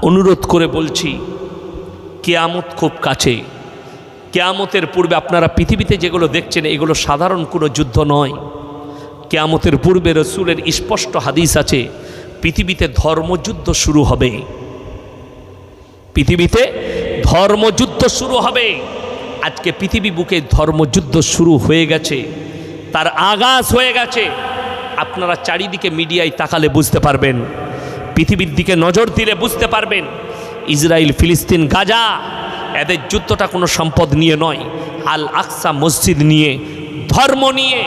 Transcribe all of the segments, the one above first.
অনুরোধ করে বলছি, কিয়ামত খুব কাছে। কিয়ামতের পূর্বে আপনারা পৃথিবীতে যেগুলো দেখছেন এগুলো সাধারণ কোনো যুদ্ধ নয়। কিয়ামতের পূর্বে রসুলের স্পষ্ট হাদিস আছে, পৃথিবীতে ধর্মযুদ্ধ শুরু হবে। পৃথিবীতে ধর্মযুদ্ধ শুরু হবে। আজকে পৃথিবী বুকে ধর্মযুদ্ধ শুরু হয়ে গেছে, তার আগাজ হয়ে গেছে। আপনারা চারিদিকে মিডিয়ায় তাকালে বুঝতে পারবেন, পৃথিবীর দিকে নজর দিলে বুঝতে পারবেন। ইসরায়েল, ফিলিস্তিন, গাজা, এদের যুদ্ধটা কোনো সম্পদ নিয়ে নয়, আল আকসা মসজিদ নিয়ে, ধর্ম নিয়ে।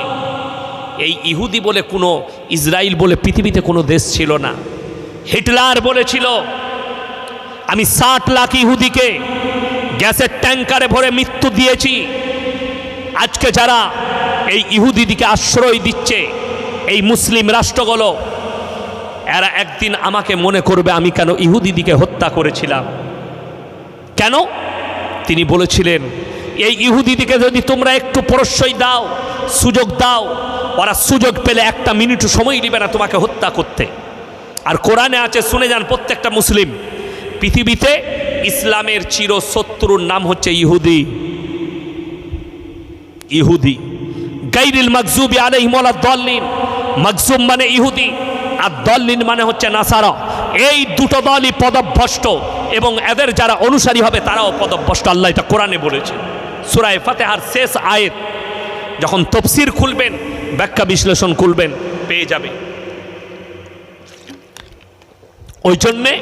এই ইহুদি বলে কোনো, ইসরায়েল বলে পৃথিবীতে কোনো দেশ ছিল না। হিটলার বলেছিল, আমি 60 লাখ ইহুদিকে গ্যাসের ট্যাঙ্কারে ভরে মৃত্যু দিয়েছি। আজকে যারা এই ইহুদিদিকে আশ্রয় দিচ্ছে, এই মুসলিম রাষ্ট্রগুলো, এরা একদিন আমাকে মনে করবে আমি কেন ইহুদিদিকে হত্যা করেছিলাম। কেন? তিনি বলেছিলেন, এই ইহুদিদিকে যদি তোমরা একটু প্রশ্রয় দাও, সুযোগ দাও, ওরা সুযোগ পেলে 1 মিনিটও সময় নেবে না তোমাকে হত্যা করতে। আর কোরআনে আছে, শুনে যান প্রত্যেকটা মুসলিম, পৃথিবীতে ইসলামের চিরশত্রুর নাম হচ্ছে ইহুদি। ইহুদি, গায়রিল মাগজুবি আলাইহিম ওয়ালা দাল্লিন। মাগজুম মানে ইহুদি, আর দাল্লিন মানে হচ্ছে নাসারা। এই দুটো দলই পদভ্রষ্ট, এবং এদের যারা অনুসারী হবে তারাও পদভ্রষ্ট। আল্লাহ এটা কোরআনে বলেছে। সূরা ফাতিহার শেষ আয়াত, যখন তাফসীর খুলবেন, ব্যাখ্যা বিশ্লেষণ খুলবেন, পেয়ে যাবে। ওই জন্যে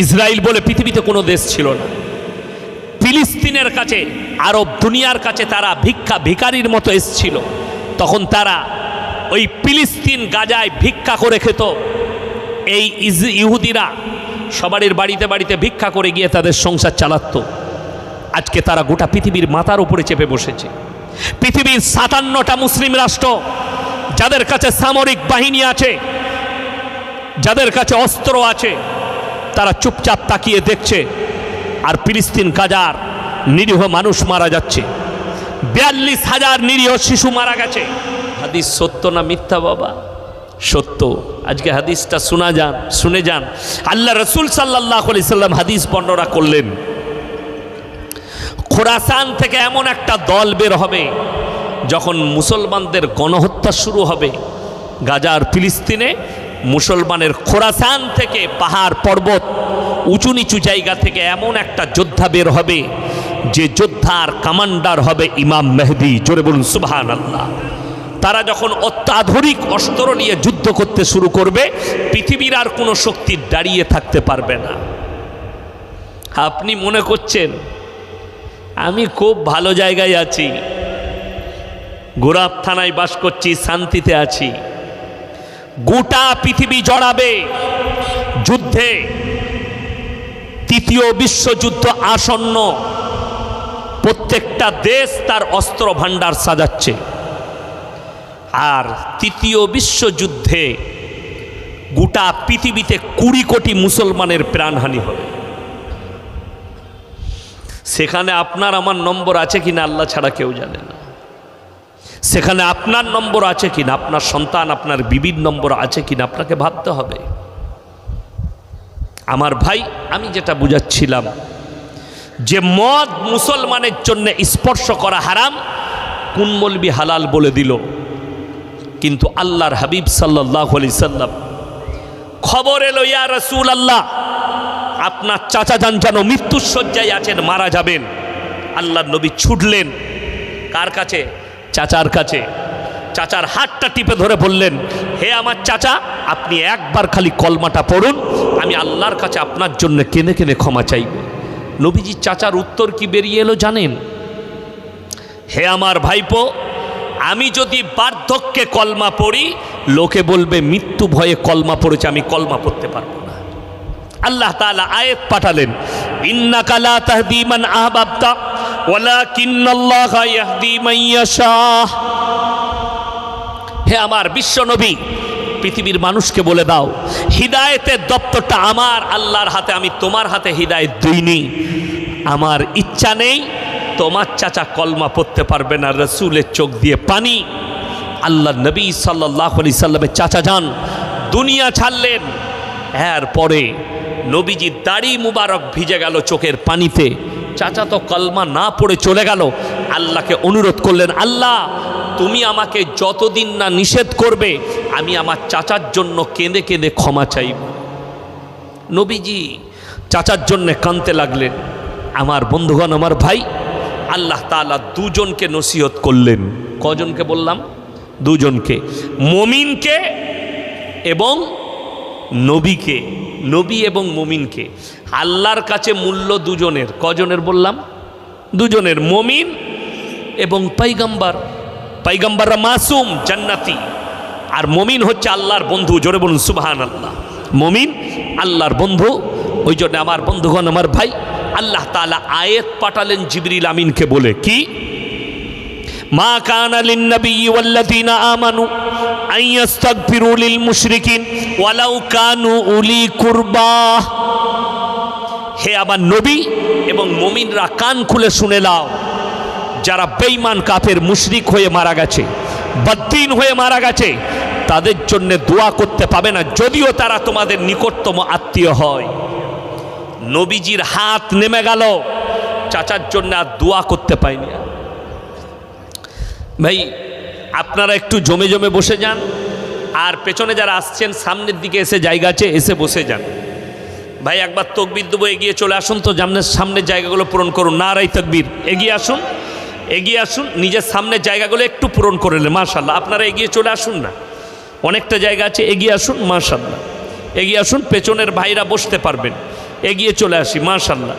ইসরায়েল বলে পৃথিবীতে কোনো দেশ ছিল না। ফিলিস্তিনের কাছে, আরব দুনিয়ার কাছে তারা ভিখারির মতো এসেছিল। তখন তারা ওই ফিলিস্তিন, গাজায় ভিক্ষা করে খেত। এই ইহুদিরা সবারই বাড়িতে বাড়িতে ভিক্ষা করে গিয়ে তাদের সংসার চালাত। আজকে তারা গোটা পৃথিবীর মাথার উপরে চেপে বসেছে। পৃথিবীর 57টা মুসলিম রাষ্ট্র, যাদের কাছে সামরিক বাহিনী আছে, যাদের কাছে অস্ত্র আছে, তারা চুপচাপ তাকিয়ে দেখছে। আর ফিলিস্তিন, গাজার নিরীহ মানুষ মারা যাচ্ছে। 42,000 নিরীহ শিশু মারা গেছে। হাদিস সত্য না মিথ্যা বাবা? সত্য। আজকে হাদিসটা শুনে যান। আল্লাহ রসুল সাল্লাল্লাহু আলাইহি সাল্লাম হাদিস বর্ণনা করলেন, খোরাসান থেকে এমন একটা দল বের হবে, যখন মুসলমানদের গণহত্যা শুরু হবে গাজা আর ফিলিস্তিনে, মুসলমানের খোরাসান থেকে, পাহাড় পর্বত, উঁচু নিচু জায়গা থেকে এমন একটা যোদ্ধা বের হবে, যে যোদ্ধার কমান্ডার হবে ইমাম মেহেদী। জোরে বলুন সুবহানাল্লাহ। তারা যখন অত্যাধুনিক অস্ত্র নিয়ে যুদ্ধ করতে শুরু করবে, পৃথিবীর আর কোনো শক্তি দাঁড়িয়ে থাকতে পারবে না। আপনি মনে করছেন আমি খুব ভালো জায়গায় আছি, গোরাপ থানায় বাস করছি, শান্তিতে আছি। গোটা পৃথিবী জড়াবে যুদ্ধে। 3য় বিশ্বযুদ্ধ আসন্ন। প্রত্যেকটা দেশ তার অস্ত্র ভাণ্ডার সাজাচ্ছে। আর 3য় বিশ্বযুদ্ধে গোটা পৃথিবীতে 20 কোটি মুসলমানের প্রাণহানি হবে। সেখানে আপনার আমার নম্বর আছে কিনা আল্লাহ ছাড়া কেউ জানে না। সেখানে আপনার নম্বর আছে কিনা, আপনার সন্তান, আপনার বিবির নম্বর আছে কিনা, আপনাকে ভাবতে হবে। আমার ভাই, আমি যেটা বুঝাচ্ছিলাম, যে মদ মুসলমানের জন্য স্পর্শ করা হারাম, কোন মৌলবি হালাল বলে দিল? কিন্তু আল্লাহর হাবিব সাল্লাল্লাহু আলাইহি সাল্লাম খবর এলো, ইয়া রাসূলুল্লাহ, আপনার চাচা যান যেন মৃত্যুর শয্যায় আছেন, মারা যাবেন। আল্লাহর নবী ছুটলেন কার কাছে? চাচার কাছে। চাচার হাতটা টিপে ধরে বললেন, হে আমার চাচা, আপনি একবার খালি কলমাটা পড়ুন, আমি আল্লাহর কাছে আপনার জন্য কেনে কেনে ক্ষমা চাইব। নবীজি চাচার উত্তর কি বেরিয়ে এলো জানেন? হে আমার ভাইপো, আমি যদি বার্ধক্যে কলমা পড়ি, লোকে বলবে মৃত্যু ভয়ে কলমা পড়েছে, আমি কলমা পড়তে পারবো না। আল্লাহ তাআলা আয়াত পাঠালেন, ইন্নাকা লা তাহদি মান আহবাবতা ওয়ালাকিন্নাল্লাহা ইয়াহদি মান ইয়াশা। হে আমার বিশ্ব নবী, পৃথিবীর মানুষকে বলে দাও, হিদায়েতের দপ্তরটা আমার আল্লাহর হাতে, আমি তোমার হাতে হিদায়েত দিইনি। আমার ইচ্ছা নেই তোমার চাচা কলমা পড়তে পারবে না। রসুলের চোখ দিয়ে পানি। আল্লাহ নবী সাল্লাল্লাহু আলাইহি সাল্লামের চাচা যান দুনিয়া ছাড়লেন। এরপরে নবীজির দাড়ি মুবারক ভিজে গেল চোখের পানিতে। চাচা তো কালমা না পড়ে চলে গেল, আল্লাহকে অনুরোধ করলেন, আল্লাহ তুমি আমাকে যতদিন না নিষেধ করবে আমি আমার চাচার জন্য কেঁদে কেঁদে ক্ষমা চাইব। নবীজি চাচার জন্যে কাঁদতে লাগলেন। আমার বন্ধুগণ, আমার ভাই, আল্লাহ তাআলা দুজনকে নসিহত করলেন। কজনকে বললাম? দুজনকে, মুমিনকে এবং নবীকে। নবী এবং মুমিনকে। আল্লাহর কাছে মূল্য দুজনের। কজনের বললাম? দুজনের, মুমিন এবং পয়গম্বর। পয়গম্বররা মাসুম, জান্নাতি, আর মুমিন হচ্ছে আল্লাহর বন্ধু। জোরে বলুন সুবহানাল্লাহ। মুমিন আল্লাহর বন্ধু। ওই জন্য আমার বন্ধুগণ, আমার ভাই, আল্লাহ তাআলা আয়াত পাঠালেন জিবরিল আমিনকে বলে, কি? মা কানা লিন-নবী ওয়াল্লাযীনা আমানু আন ইস্তাগফিরু লিল মুশরিকিন ওয়ালাউ কানু উলি কুরবা। হে আমার নবী এবং মুমিনরা, কান খুলে শুনে নাও, যারা বেঈমান কাফের মুশরিক হয়ে মারা গেছে, বদ্দিন হয়ে মারা গেছে, তাদের জন্য দোয়া করতে পাবে না, যদিও তারা তোমাদের নিকটতম আত্মীয় হয়। নবীজির হাত নেমে গেল, চাচার জন্য আর দোয়া করতে পায়নি। ভাই আপনারা একটু জমে জমে বসে যান, আর পেছনে যারা আসছেন সামনের দিকে এসে জায়গা আছে, এসে বসে যান। ভাই একবার তাকবীর দেবো, এগিয়ে চলে আসুন তো, সামনের জায়গাগুলো পূরণ করুন। নারায়ে তাকবীর। এগিয়ে আসুন, এগিয়ে আসুন, নিজের সামনের জায়গাগুলো একটু পূরণ করে নেন। মাশাআল্লাহ, আপনারা এগিয়ে চলে আসুন না, অনেকটা জায়গা আছে, এগিয়ে আসুন। মাশাআল্লাহ, এগিয়ে আসুন, পেছনের ভাইরা বসতে পারবেন। এগিয়ে চলে আসি। মাশাআল্লাহ,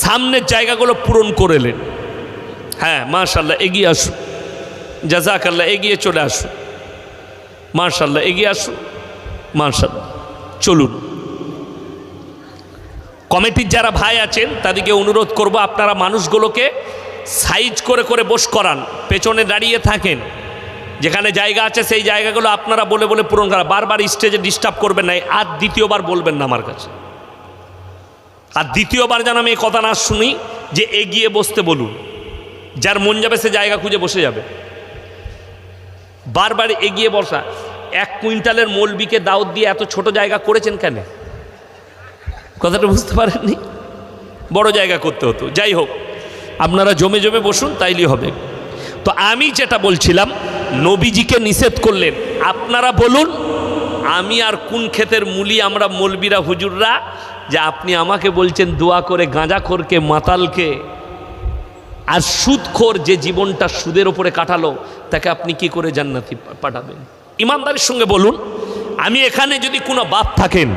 সামনের জায়গাগুলো পূরণ করে নেন। হ্যাঁ মাশাআল্লাহ, এগিয়ে আসুন। জাযাকাল্লাহ, এগিয়ে চলে আসুন। মাশাআল্লাহ, এগিয়ে আসুন। মাশাআল্লাহ, চলুন। কমিটির যারা ভাই আছেন তাদেরকে অনুরোধ করব, আপনারা মানুষগুলোকে সাইজ করে করে বস করান, পেছনে দাঁড়িয়ে থাকেন। যেখানে জায়গা আছে সেই জায়গাগুলো আপনারা বলে বলে পূরণ করা। বারবার স্টেজে ডিস্টার্ব করবেন না, আর দ্বিতীয়বার বলবেন না আমার কাছে। আর দ্বিতীয়বার যেন আমি এই কথা না শুনি যে এগিয়ে বসতে বলুন। যার মন যাবে সে জায়গা খুঁজে বসে যাবে। বারবার এগিয়ে বসা। 1 কুইন্টালের মৌলবীকে দাওয়াত দিয়ে এত ছোট জায়গা করেছেন কেন? কথাটা বুঝতে পারেননি? বড় জায়গা করতে হতো। যাই হোক, আপনারা জমে জমে বসুন, তাইলেই হবে। তো আমি যেটা বলছিলাম, নবীজিকে নিষেধ করলেন। আপনারা বলুন, আমি আর কোন ক্ষেতের মূলি আমরা মৌলবীরা হুজুররা, যে আপনি আমাকে বলছেন দোয়া করে গাঁজাখোরকে, মাতালকে আর সুদখোর, যে জীবনটা সুদের ওপরে কাটালো, তাকে আপনি কি করে জান্নাতে পাঠাবেন? ইমানদারের সঙ্গে বলুন। আমি এখানে যদি কোনো বাপ থাকেন,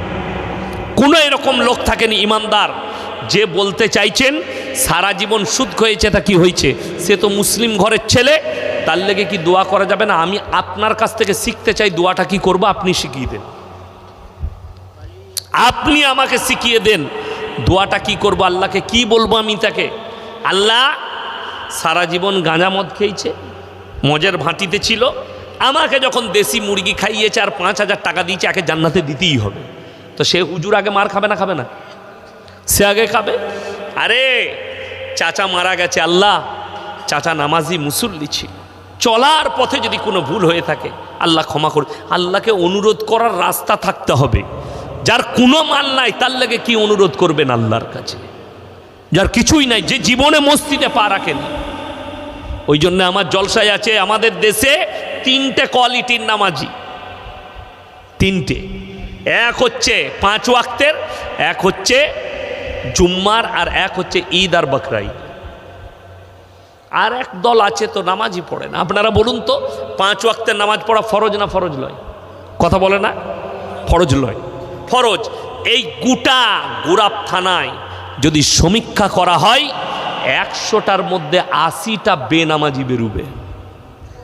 কোনো এরকম লোক থাকেন ইমানদার, যে বলতে চাইছেন সারা জীবন সুদ হয়েছে, তা কি হয়েছে? সে তো মুসলিম ঘরের ছেলে, তার লেগে কি দোয়া করা যাবে না? আমি আপনার কাছ থেকে শিখতে চাই, দোয়াটা কি করবো আপনি শিখিয়ে দেন। আপনি আমাকে শিখিয়ে দেন দোয়াটা কি করব, আল্লাহকে কি বলবো আমি তাকে? আল্লাহ সারা জীবন গাঁজা মদ খেয়েছে, মজের ভাঁটিতে ছিল, আমাকে যখন দেশি মুরগি খাইয়েছে আর 5,000 টাকা দিয়েছে, একে জান্নাতে দিতেই হবে। তো সে হুজুর আগে মার খাবে না? খাবে না? সে আগে খাবে। আরে চাচা মারা গেছে, আল্লাহ চাচা নামাজি মুসল্লি ছিল, চলার পথে যদি কোনো ভুল হয়ে থাকে আল্লাহ ক্ষমা করুন। আল্লাহকে অনুরোধ করার রাস্তা থাকতে হবে। যার কোনো মাল নাই তার লাগে কি অনুরোধ করবেন আল্লাহর কাছে? যার কিছুই নাই, যে জীবনে মসজিদে পা রাখেন। ওই জন্য আমার জলসায় আছে আমাদের দেশে 3টে কোয়ালিটির নামাজি। 3টে। এক হচ্ছে 5 ওয়াক্তের, এক হচ্ছে জুম্মার, আর এক হচ্ছে ঈদ আর বকরা ঈদ। আর এক দল আছে তো নামাজই পড়ে না। আপনারা বলুন তো, 5 ওয়াক্তের নামাজ পড়া ফরজ না ফরজ নয়? কথা বলে না? ফরজ নয়, ফরজ। এই গোটা গোরাপ থানায় যদি সমীক্ষা করা হয়, 100টার মধ্যে 80টা বেনামাজি বেরুবে।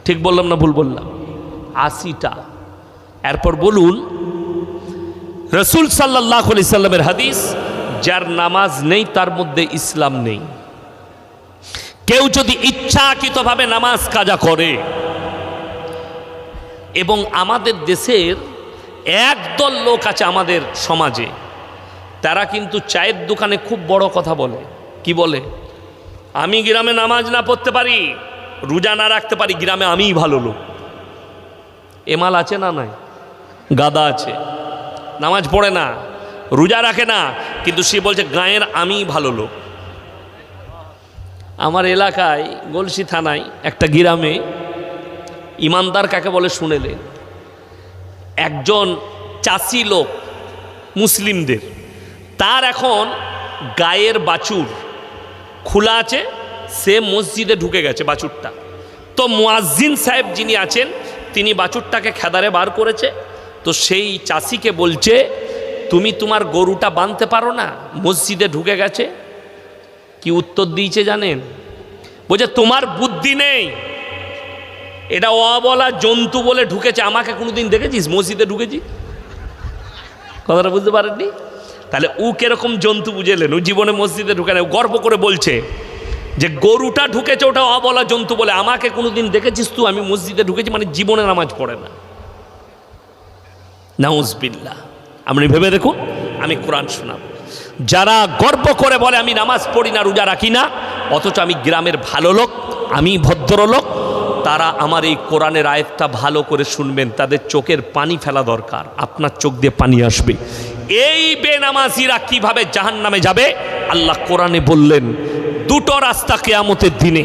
ঠিক বললাম না ভুল বললাম? 80টা। এরপর বলুন, রসুল সাল্লাল্লাহু আলাইহি সাল্লামের হাদিস, যার নামাজ নেই তার মধ্যে ইসলাম নেই। কেউ যদি ইচ্ছাকৃতভাবে নামাজ কাজা করে, এবং আমাদের দেশের একদল লোক আছে আমাদের সমাজে, তারা কিন্তু চায়ের দোকানে খুব বড় কথা বলে। কি বলে? আমি গ্রামে নামাজ না পড়তে পারি, রোজা না রাখতে পারি, গ্রামে আমিই ভালো লোক। এমাল আছে না নাই? গাদা আছে। নামাজ পড়ে না, রোজা রাখে না, কিন্তু সে বলছে গাঁয়ের আমি ভালো লোক। আমার এলাকায় গলসি থানায় একটা গ্রামে ইমানদার কাকে বলে শুনেলে, একজন চাষি লোক মুসলিমদের, তার এখন গায়ের বাছুর খোলা আছে, সে মসজিদে ঢুকে গেছে বাছুরটা। তো মুয়াজ্জিন সাহেব যিনি আছেন তিনি বাছুরটাকে খেদারে বার করেছে। তো সেই চাষিকে বলছে, তুমি তোমার গরুটা বাঁধতে পারো না, মসজিদে ঢুকে গেছে। কি উত্তর দিয়েছে জানেন? বলছে তোমার বুদ্ধি নেই, এটা অবলা জন্তু বলে ঢুকেছে, আমাকে কোনোদিন দেখেছিস মসজিদে ঢুকেছি? কথাটা বুঝতে পারেননি? তাহলে ও কিরকম জন্তু বুঝেলেন? ও জীবনে মসজিদে ঢুকে না, গর্ব করে বলছে যে গরুটা ঢুকেছে ওটা অবলা জন্তু বলে, আমাকে কোনোদিন দেখেছিস তুই আমি মসজিদে ঢুকেছি? মানে জীবনে নামাজ পড়ে না। নাউজুবিল্লাহ। আপনি ভেবে দেখুন, আমি কোরআন শোনাব। যারা গর্ব করে বলে আমি নামাজ পড়ি না, রোজা রাখি না, অথচ আমি গ্রামের ভালো লোক, আমি ভদ্রলোক, তারা আমার এই কোরআনের আয়াতটা ভালো করে শুনবেন। তাদের চোখের পানি ফেলা দরকার, আপনার চোখ দিয়ে পানি আসবে। এই বেনামাজিরা কিভাবে জাহান্নামে যাবে? আল্লাহ কোরআনে বললেন দুটো রাস্তা কিয়ামতের দিনে,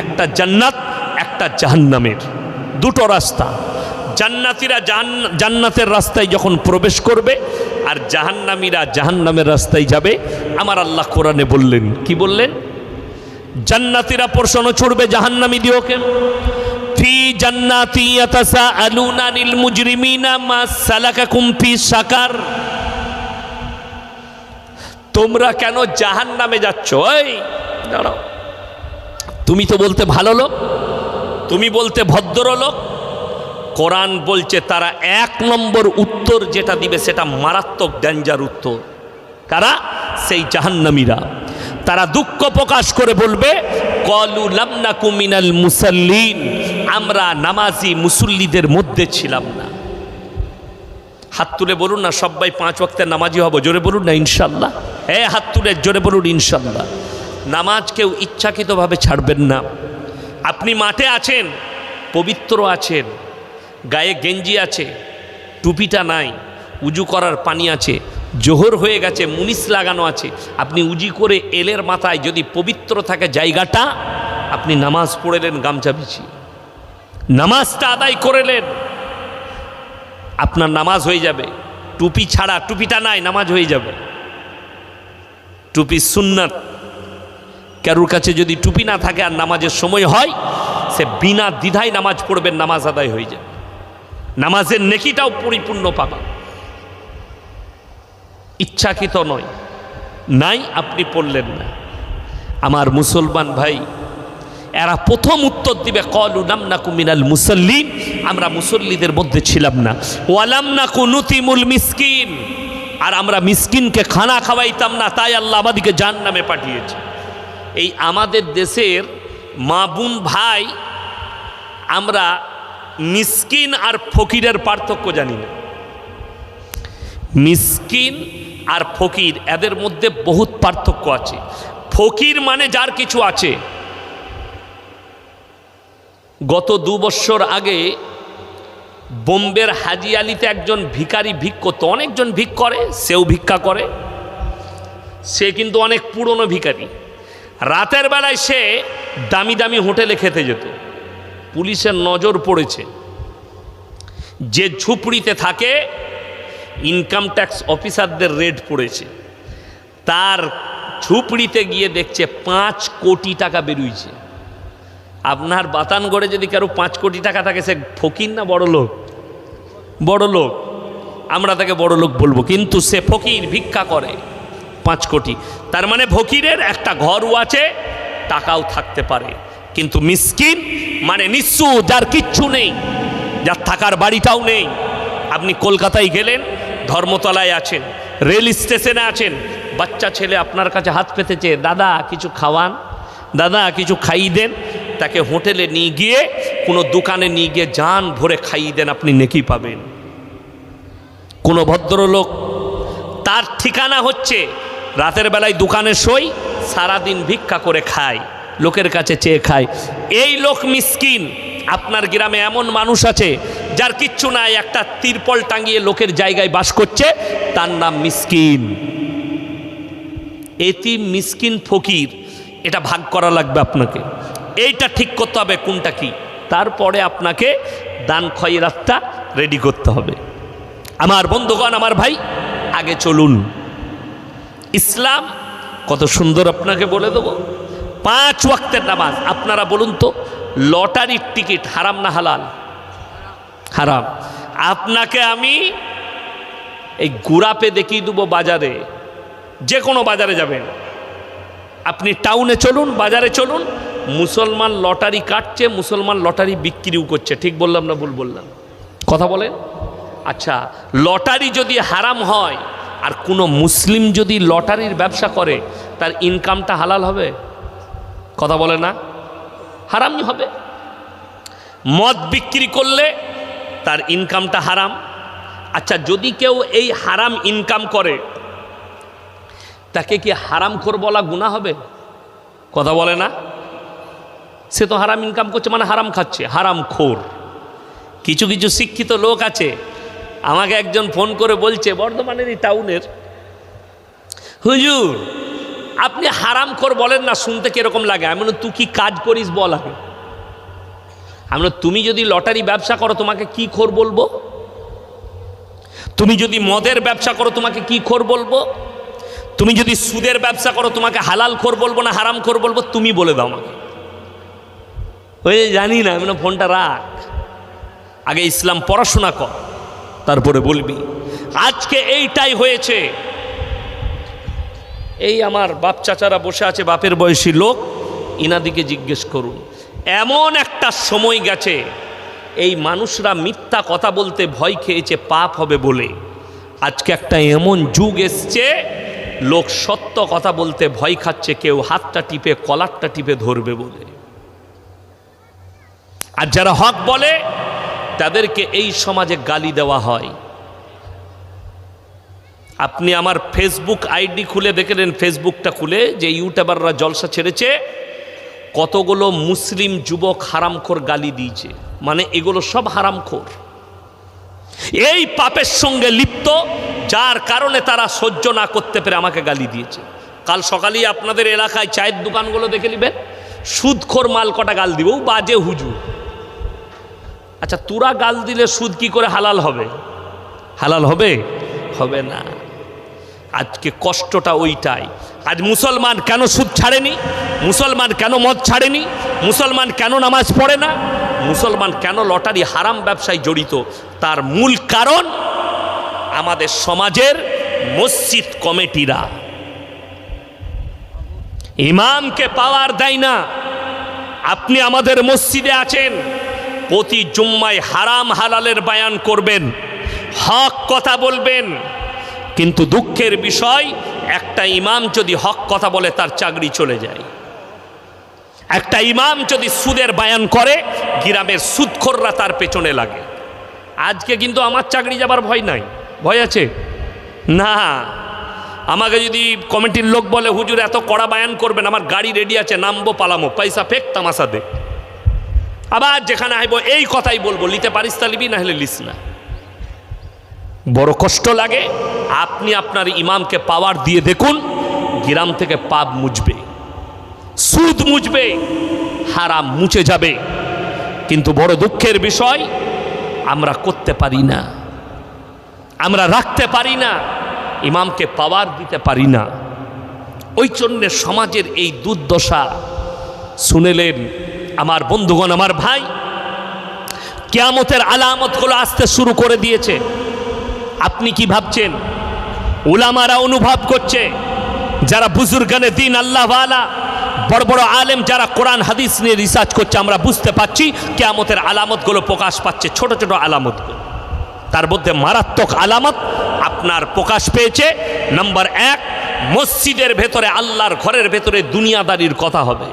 একটা জান্নাত, একটা জাহান্নামের। দুটো রাস্তা। জান্নাতীরা জান্নাতের রাস্তায় যখন প্রবেশ করবে, আর জাহান্নামীরা জাহান্নামের রাস্তায় যাবে। আমার আল্লাহ কোরআনে বললেন, কি বললেন? জান্নাতীরা প্রশ্ন ছুড়বে জাহান্নামী দিওকে, ফি জান্নাতি ইয়াতাসাআলুনা আনিল মুজরিমিনা মা সালাকাকুম ফি সাকার। তোমরা কেন জাহান্নামে যাচ্ছ? এই দাঁড়াও, তুমি তো বলতে ভালো লোক, তুমি বলতে ভদ্রলোক। কোরআন বলছে তারা এক নম্বর উত্তর যেটা দিবে সেটা মারাত্মক ডেঞ্জার উত্তর। কারা? সেই জাহান্নামীরা। তারা দুঃখ প্রকাশ করে বলবে, ক্বালু লাম নাকু মিনাল মুসাল্লিন, আমরা নামাজি মুসল্লিদের মধ্যে ছিলাম না। হাত তুলে বলুন না সবাই 5 ওয়াক্তের নামাজি হব, জোরে বলুন না ইনশাল্লাহ। হাত তুলে জোরে বলুন ইনশাল্লাহ। নামাজ কেউ ইচ্ছাকৃতভাবে ছাড়বেন না। আপনি মাঠে আছেন, পবিত্র আছেন, গায়ে গেঞ্জি আছে, টুপিটা নাই, উজু করার পানি আছে, জোহর হয়ে গেছে, মুনিস লাগানো আছে, আপনি উজি করে এলের মাথায় যদি পবিত্র থাকে জায়গাটা, আপনি নামাজ পড়েলেন গামছা বিছিয়ে, নামাজটা আদায় করলেন, আপনার নামাজ হয়ে যাবে। টুপি ছাড়া, টুপিটা নাই, নামাজ হয়ে যাবে। টুপি সুন্নাত। কারোর কাছে যদি টুপি না থাকে আর নামাজের সময় হয়, সে বিনা দ্বিধায় নামাজ পড়বেন, নামাজ আদায় হয়ে যাবে, নামাজের নেকিটাও পরিপূর্ণ পাবা। ইচ্ছাকৃত নয়, নাই আপনি পড়লেন না। আমার মুসলমান ভাই, এরা প্রথম উত্তর দিবে ক্বালু লাম নাকু মিনাল মুসাল্লিন, আমরা মুসল্লিদের মধ্যে ছিলাম না। ওয়া লাম নাকু নুতিমুল মিসকিন, আর আমরা মিসকিনকে খানা খাওয়াইতাম না, তাই আল্লাহ আমাদেরকে জাহান্নামে পাঠিয়েছে। এই আমাদের দেশের মা বোন ভাই, আমরা মিসকিন আর ফকিরের পার্থক্য জানি না। মিসকিন আর ফকির, এদের মধ্যে বহুত পার্থক্য আছে। ফকির মানে যার কিছু আছে। গত 2 বছর আগে বোম্বের হাজি আলিতে একজন ভিখারি ভিক করতো, অনেকজন ভিক করে, সেও ভিক্ষা করে, সে কিন্তু অনেক পুরনো ভিখারি। রাতের বেলায় সে দামি দামি হোটেলে খেতে যেত। পুলিশের নজর পড়েছে, যে ঝুপড়িতে থাকে ইনকাম ট্যাক্স অফিসারদের রেড পড়েছে, তার ঝুপড়িতে গিয়ে দেখছে 5 কোটি টাকা বেরোইছে। আপনার বাতানগড়ে যদি কারো 5 কোটি টাকা থাকে, সে ফকির না বড় লোক? বড় লোক। আমরা তাকে বড় লোক বলবো, কিন্তু সে ফকির, ভিক্ষা করে 5 কোটি। তার মানে ফকিরের একটা ঘরও আছে, টাকাও থাকতে পারে, কিন্তু মিসকিন মানে নিঃস্ব, যার কিচ্ছু নেই, যার থাকার বাড়িটাও নেই। আপনি কলকাতায় গেলেন, ধর্মতলায় আছেন, রেল স্টেশনে আছেন, বাচ্চা ছেলে আপনার কাছে হাত পেতেছে, দাদা কিছু খাওয়ান, দাদা কিছু খাইয়ে দেন। তাকে হোটেলে নিয়ে গিয়ে, কোনো দোকানে নিয়ে গিয়ে জান ভরে খাইয়ে দেন, আপনি নেকি পাবেন। কোনো ভদ্রলোক, তার ঠিকানা হচ্ছে রাতের বেলায় দোকানে শোয়, সারাদিন ভিক্ষা করে খায়, লোকের কাছে চেয়ে খায়। এই লোক মিসকিন। আপনার গ্রামে এমন মানুষ আছে যার কিচ্ছু নাই, একটা তিরপল টাঙিয়ে লোকের জায়গায় বাস করছে, তার নাম মিসকিন। এতিম, মিসকিন, ফকির, এটা ভাগ করা লাগবে আপনাকে। এইটা ঠিক করতে হবে কোনটা কি, তারপরে আপনাকে দান খয়রাতটা রেডি করতে হবে। আমার বন্ধুগণ, আমার ভাই, আগে চলুন। ইসলাম কত সুন্দর আপনাকে বলে দেবো। 5 ওয়াক্তের নামাজ। আপনারা বলুন তো, লটারির টিকিট হারাম না হালাল? হারাম। আপনাকে আমি এই গুড়াপে দেখিয়ে দেবো বাজারে, যে কোনো বাজারে যাবেন আপনি, টাউনে চলুন, বাজারে চলুন, মুসলমান লটারি কাটছে, মুসলমান লটারি বিক্রিও করছে। ঠিক বললাম না ভুল বললাম? কথা বলেন। আচ্ছা, লটারি যদি হারাম হয় আর কোনো মুসলিম যদি লটারির ব্যবসা করে, তার ইনকামটা হালাল হবে? কথা বলে না? হারামই হবে। মদ বিক্রি করলে তার ইনকামটা হারাম। আচ্ছা, যদি কেউ এই হারাম ইনকাম করে, তাকে কি হারামখোর বলা গুনাহ হবে? কথা বলে না? সে তো হারাম ইনকাম করছে, মানে হারাম খাচ্ছে, হারামখোর। কিছু কিছু শিক্ষিত লোক আছে, আমাকে একজন ফোন করে বলছে, বর্ধমানেরই টাউনের, হুজুর আপনি হারামখোর বলেন না, শুনতে কিরকম লাগে? আমি বলি, তুই কি কাজ করিস বল আগে। আমি বলি, তুমি যদি লটারি ব্যবসা করো তোমাকে কি খোর বলবো? তুমি যদি মদের ব্যবসা করো তোমাকে কি খোর বলবো? তুমি যদি সুদের ব্যবসা করো তোমাকে হালাল খোর বলবো না হারাম খোর বলবো? তুমি বলে দাও আমাকে। ওই জানি না। আমি ফোনটা রাখ, আগে ইসলাম পড়াশোনা কর, তারপরে বলবি। আজকে এইটাই হয়েছে। এই আমার বাপ চাচারা বসে আছে, বাপের বয়সী লোক, ইনাদিকে জিজ্ঞেস করুন। এমন একটা সময় গেছে, এই মানুষরা মিথ্যা কথা বলতে ভয় খেয়েছে পাপ হবে বলে। আজকে একটা এমন যুগ এসছে, লোক সত্য কথা বলতে ভয় খাচ্ছে, কেউ হাতটা টিপে কলারটা টিপে ধরবে বলে। আর যারা হক বলে তাদেরকে এই সমাজে গালি দেওয়া হয়। আপনি আমার ফেসবুক আইডি খুলে দেখলেন, ফেসবুকটা খুলে, যে ইউটিউবাররা জলসা ছেড়েছে, কতগুলো মুসলিম যুবক হারামখোর গালি দিয়েছে, মানে এগুলো সব হারামখোর, এই পাপের সঙ্গে লিপ্ত, যার কারণে তারা সহ্য না করতে পেরে আমাকে গালি দিয়েছে। কাল সকালেই আপনাদের এলাকায় চায়ের দোকানগুলো দেখে নেবেন, সুদখোর মাল কটা গাল দিবেও, বাজে হুজুর। আচ্ছা, তোরা গাল দিলে সুদ কি করে হালাল হবে? হালাল হবে? হবে না। আজকে কষ্টটা ওইটাই। আজ মুসলমান কেন সুদ ছাড়েনি? মুসলমান কেন মদ ছাড়েনি? মুসলমান কেন নামাজ পড়ে না? মুসলমান কেন লটারি হারাম ব্যবসায় জড়িত? তার মূল কারণ আমাদের সমাজের মসজিদ কমিটিরা ইমামকে পাওয়ার দেয় না। আপনি আমাদের মসজিদে আছেন, প্রতি জুম্মায় হারাম হালালের বয়ান করবেন, হক কথা বলবেন, কিন্তু দুঃখের বিষয়, একটা ইমাম যদি হক কথা বলে তার চাকরি চলে যায়। একটা ইমাম যদি সুদের বয়ান করে, গ্রামের সুদখোররা তার পেছনে লাগে। আজকে কিন্তু আমার চাকরি যাবার ভয় নাই। ভয় আছে না? আমাকে যদি কমিটির লোক বলে, হুজুর এত কড়া বয়ান করবেন, আমার গাড়ি রেডি আছে, নামবো, পালামো, পয়সা ফেক, তামাশা দে। আবার যেখানে আইব এই কথাই বলবো, লিতে পারিস তা লিবি, না হলে লিস না। বড় কষ্ট লাগে। আপনি আপনার ইমামকে পাওয়ার দিয়ে দেখুন, গ্রাম থেকে পাপ মুছবে, সুদ মুছবে, হারাম মুছে যাবে। কিন্তু বড় দুঃখের বিষয়, আমরা করতে পারি না, আমরা রাখতে পারি না, ইমামকে পাওয়ার দিতে পারি না। ওই জন্যে সমাজের এই দুর্দশা। শুনেলেন আমার বন্ধুগণ, আমার ভাই, কিয়ামতের আলামতগুলো আসতে শুরু করে দিয়েছে। আপনি কি ভাবছেন? উলামারা অনুভব করছে, যারা বুজুর্গানে দিন, আল্লাহ ওয়ালা, বড় বড় আলেম যারা কোরআন হাদিস নিয়ে রিসার্চ করছে, আমরা বুঝতে পারছি কিয়ামতের আলামতগুলো প্রকাশ পাচ্ছে। ছোট ছোট আলামতগুলো, তার মধ্যে মারাত্মক আলামত আপনার প্রকাশ পেয়েছে। নাম্বার 1, মসজিদের ভেতরে, আল্লাহর ঘরের ভেতরে দুনিয়াদারির কথা হবে।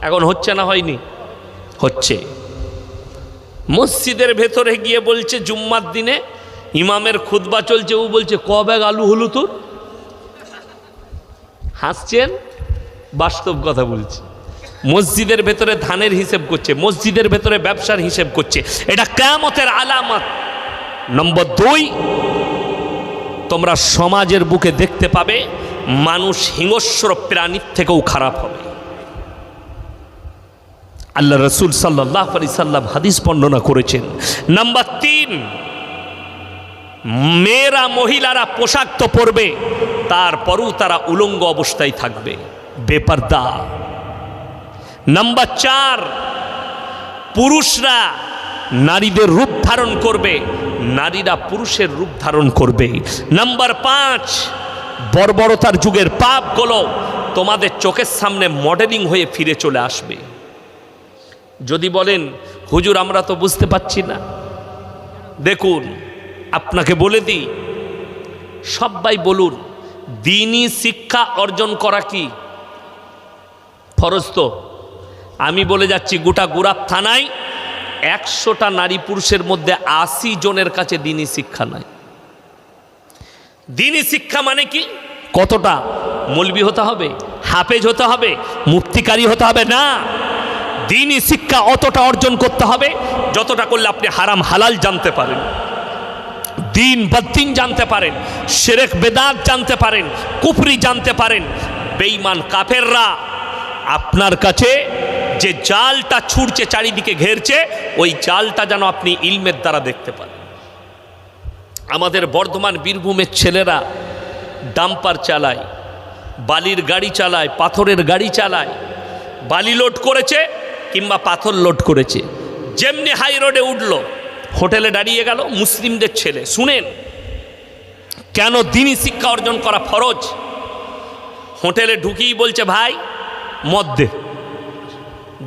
এখন হচ্ছে না হয়নি? হচ্ছে। মসজিদের ভেতরে গিয়ে বলছে, জুম্মার দিনে ইমামের খুতবা চলছে, ও বলছে, ক ব্যাগ আলু হলো তোর? হাসছেন, বাস্তব কথা বলছি। মসজিদের ভেতরে ধানের হিসেব করছে, মসজিদের ভেতরে ব্যবসার হিসেব করছে, এটা কিয়ামতের আলামত। নম্বর 2, তোমরা সমাজের বুকে দেখতে পাবে মানুষ হিংস্র প্রাণীর থেকেও খারাপ হবে। আল্লাহ রসুল সাল্লাল্লাহু আলাইহি সাল্লাম হাদিস বর্ণনা করেছেন। নাম্বার 3, মেয়েরা মহিলারা পোশাক তো পরবে, তারপরও তারা উলঙ্গ অবস্থায় থাকবে, বেপরদা। নাম্বার 4, পুরুষরা নারীদের রূপ ধারণ করবে, নারীরা পুরুষের রূপ ধারণ করবে। নাম্বার 5, বর্বরতার যুগের পাপগুলো তোমাদের চোখের সামনে মডেলিং হয়ে ফিরে চলে আসবে। যদি বলেন হুজুর আমরা তো বুঝতে পারছি না, দেখুন আপনাকে বলে দিই, সবাই বলুন দ্বীনি শিক্ষা অর্জন করা কি ফরজ? তো আমি বলে যাচ্ছি গোটা গুরাত থানায় 100টা নারী পুরুষের মধ্যে 80 জনের কাছে দ্বীনি শিক্ষা নাই। দ্বীনি শিক্ষা মানে কি? কতটা? মৌলবি হতে হবে, হাফেজ হতে হবে, মুফতিকারী হতে হবে না। দ্বীনি শিক্ষা অতটা অর্জন করতে হবে যতটা করলে আপনি হারাম হালাল জানতে পারেন, দিন বদ্দিন জানতে পারেন, শিরক বেদাত জানতে পারেন, কুফরি জানতে পারেন। বেঈমান কাফেররা আপনার কাছে যে জালটা ছুটছে, চারিদিকে ঘেরছে, ওই জালটা যেন আপনি ইলমের দ্বারা দেখতে পান। আমাদের বর্ধমান বীরভূমের ছেলেরা ডাম্পার চালায়, বালির গাড়ি চালায়, পাথরের গাড়ি চালায়, বালি লোড করেছে কিংবা পাথর লোড করেছে, যেমনি হাই রোডে উঠলো হোটেলে দাঁড়িয়ে গেল, মুসলিমদের ছেলে। শুনেন কেন দ্বীনি শিক্ষা অর্জন করা ফরজ। হোটেলে ঢুকিয়েই বলছে ভাই মদ দে,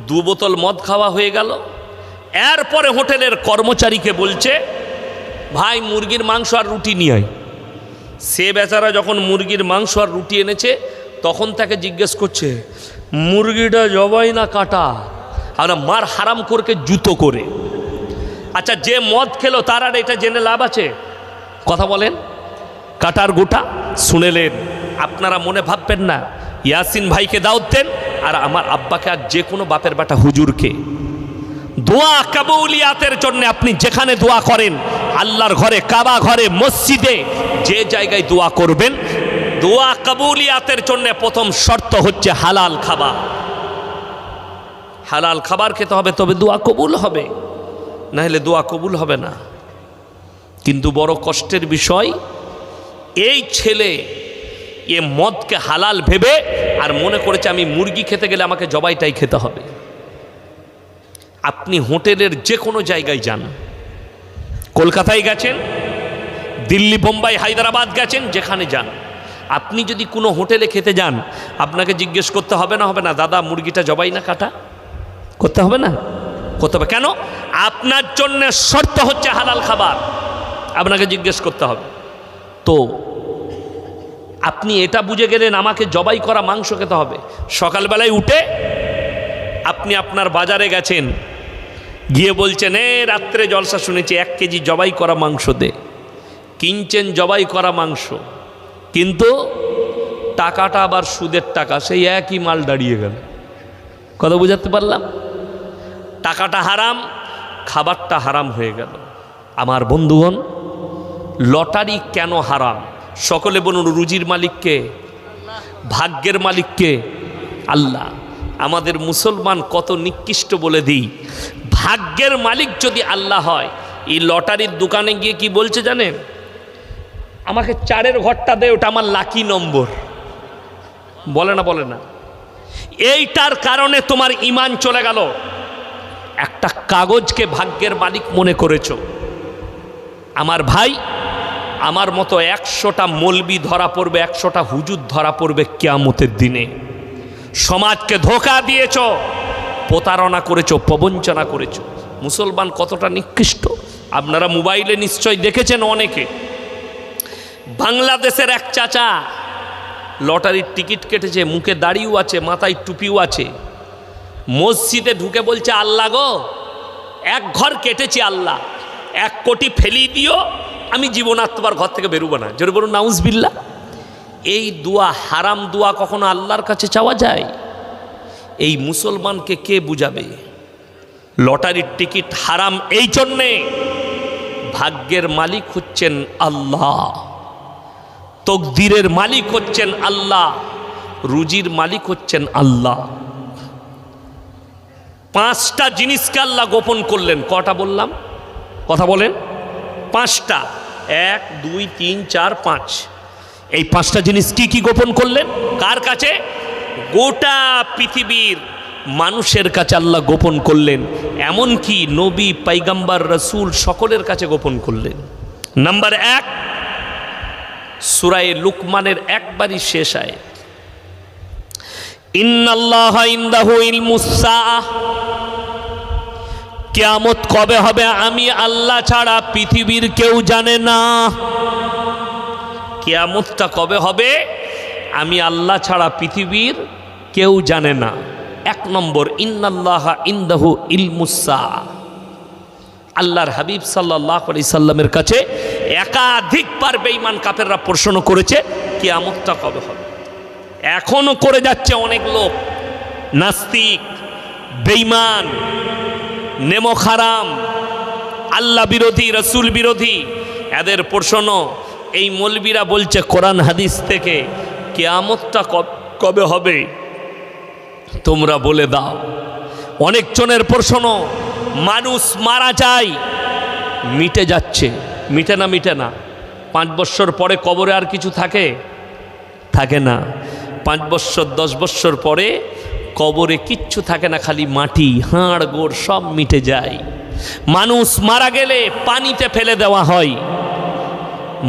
2 বোতল মদ খাওয়া হয়ে গেল। এরপরে হোটেলের কর্মচারীকে বলছে ভাই মুরগির মাংস আর রুটি নিয়ে আয়। সে বেচারা যখন মুরগির মাংস আর রুটি এনেছে তখন তাকে জিজ্ঞেস করছে মুরগিটা জবাই না কাটা? আমরা মার হারাম করকে জুতো করে। আচ্ছা যে মদ খেলো তার আর এটা জেনে লাভ আছে? কথা বলেন, কাটার গোটা শুনেলেন। আপনারা মনে ভাববেন না ইয়াসিন ভাইকে দাওয়াত দেন আর আমার আব্বাকে আর যে কোনো বাপের বাটা হুজুরকে। দোয়া কবুলিয়াতের জন্য আপনি যেখানে দোয়া করেন, আল্লাহর ঘরে, কাবা ঘরে, মসজিদে, যে জায়গায় দোয়া করবেন, দোয়া কবুলিয়াতের জন্য প্রথম শর্ত হচ্ছে হালাল খাবার। হালাল খাবার খেতে হবে, তবে দোয়া কবুল হবে, না হলে দোয়া কবুল হবে না। কিন্তু বড় কষ্টের বিষয়, এই ছেলে এ মদকে হালাল ভেবে আর মনে করেছে আমি মুরগি খেতে গেলে আমাকে জবাইটাই খেতে হবে। আপনি হোটেলের যে কোনো জায়গায় যান, কলকাতায় গেছেন, দিল্লি, বোম্বাই, হায়দ্রাবাদ গেছেন, যেখানে যান, আপনি যদি কোনো হোটেলে খেতে যান আপনাকে জিজ্ঞেস করতে হবে না? হবে না? দাদা মুরগিটা জবাই না কাটা? করতে হবে না? করতে হবে। কেন? আপনার জন্য শর্ত হচ্ছে হালাল খাবার, আপনাকে জিজ্ঞেস করতে হবে। তো আপনি এটা বুঝে গেলেন আমাকে জবাই করা মাংস খেতে হবে। সকালবেলায় উঠে আপনি আপনার বাজারে গেছেন, গিয়ে বলছেন রাত্রে জলসা শুনেছি 1 কেজি জবাই করা মাংস দে। কিনছেন জবাই করা মাংস, কিন্তু টাকাটা আবার সুদের টাকা, সেই একই মাল দাঁড়িয়ে গেল। কথা বুঝাতে পারলাম? টাকাটা হারাম, খাবারটা হারাম হয়ে গেল। আমার বন্ধুগণ, লটারি কেন হারাম? সকলে বলুন রুজির মালিককে, ভাগ্যের মালিককে আল্লাহ। আমাদের মুসলমান কত নিকৃষ্ট বলে দিই। ভাগ্যের মালিক যদি আল্লাহ হয়, এই লটারির দোকানে গিয়ে কি বলছে জানেন? আমাকে 4-এর ঘরটা দে, ওটা আমার লাকি নম্বর। বলে না? বলে না? এইটার কারণে তোমার ঈমান চলে গেল। একটা কাগজকে ভাগ্যের মালিক মনে করেছো। আমার ভাই, আমার মতো 100টা মৌলবি ধরা পড়বে, 100টা হুজুর ধরা পড়বে কিয়ামতের দিনে। সমাজকে ধোঁকা দিয়েছ, প্রতারণা করেছো, প্রবঞ্চনা করেছো। মুসলমান কতটা নিকৃষ্ট আপনারা মোবাইলে নিশ্চয় দেখেছেন অনেকে। বাংলাদেশের এক চাচা লটারির টিকিট কেটেছে, মুখে দাড়িও আছে, মাথায় টুপিও আছে, মসজিদে ঢুকে বলছে আল্লাহ গো, 1 ঘর কেটেছি আল্লাহ, 1 কোটি ফেলি দিও, আমি জীবন আর তোমার ঘর থেকে বেরোবো না। জোরে বলুন নাউজুবিল্লাহ। এই দোয়া হারাম দোয়া কখনো আল্লাহর কাছে চাওয়া যায়? এই মুসলমানকে কে বুঝাবে? লটারির টিকিট হারাম এই জন্যে, ভাগ্যের মালিক হচ্ছেন আল্লাহ, তকদিরের মালিক হচ্ছেন আল্লাহ, রুজির মালিক হচ্ছেন আল্লাহ। 5টা জিনিসকে আল্লাহ গোপন করলেন। কটা বললাম? কথা বলেন। 5টা। 1 2 3 4 5। এই 5টা জিনিস কি কি গোপন করলেন? কার কাছে? গোটা পৃথিবীর মানুষের কাছে আল্লাহ গোপন করলেন। এমনকি নবী, পয়গম্বর, রসুল সকলের কাছে গোপন করলেন। নাম্বার 1, সূরা লুকমানের একবারই শেষ আয়াত, ইন্নাল্লাহা ইনদাহু ইলমুস সাআহ, কিয়ামত কবে হবে আমি আল্লাহ ছাড়া পৃথিবীর কেউ জানে না। কিয়ামতটা কবে হবে আমি আল্লাহ ছাড়া পৃথিবীর কেউ জানে না। 1 নম্বর, ইন্নাল্লাহা ইনদাহু ইলমুস সাআহ। আল্লাহর হাবিব সাল্লাল্লাহু আলাইহি সাল্লামের কাছে একাধিকবার বেঈমান কাফেররা প্রশ্ন করেছে কিয়ামতটা কবে হবে। এখনো করে যাচ্ছে অনেক লোক, নাস্তিক, বেঈমান, নেমক হারাম, আল্লাহ বিরোধী, রসুল বিরোধী। এদের প্রশ্ন, এই মৌলবীরা বলছে কোরআন হাদিস থেকে কিয়ামতটা কবে হবে তোমরা বলে দাও। অনেক জনের প্রশ্ন, মানুষ মারা যায়, মিটে যাচ্ছে, মিটে না 5 বছর পরে কবরে আর কিছু থাকে না। 5 বছর 10 বছর পরে কবরে কিচ্ছু থাকে না, খালি মাটি, হাড় গোড় সব মিটে যায়। মানুষ মারা গেলে পানিতে ফেলে দেওয়া হয়,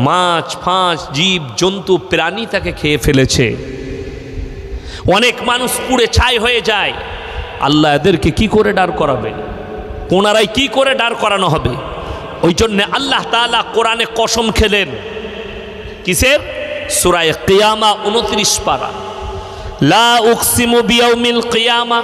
মাছ ফাঁস জীব জন্তু প্রাণী তাকে খেয়ে ফেলেছে। অনেক মানুষ পুড়ে ছাই হয়ে যায়। আল্লাহ এদেরকে কি করে দাঁড় করাবেন? ওনারাই কি করে দাঁড় করানো হবে? ওই জন্যে আল্লাহ তাআলা কোরআনে কসম খেলেন। কিসের? সূরা কিয়ামা 29 পারা, লা উকসিমু বিয়াউমিল কিয়ামা।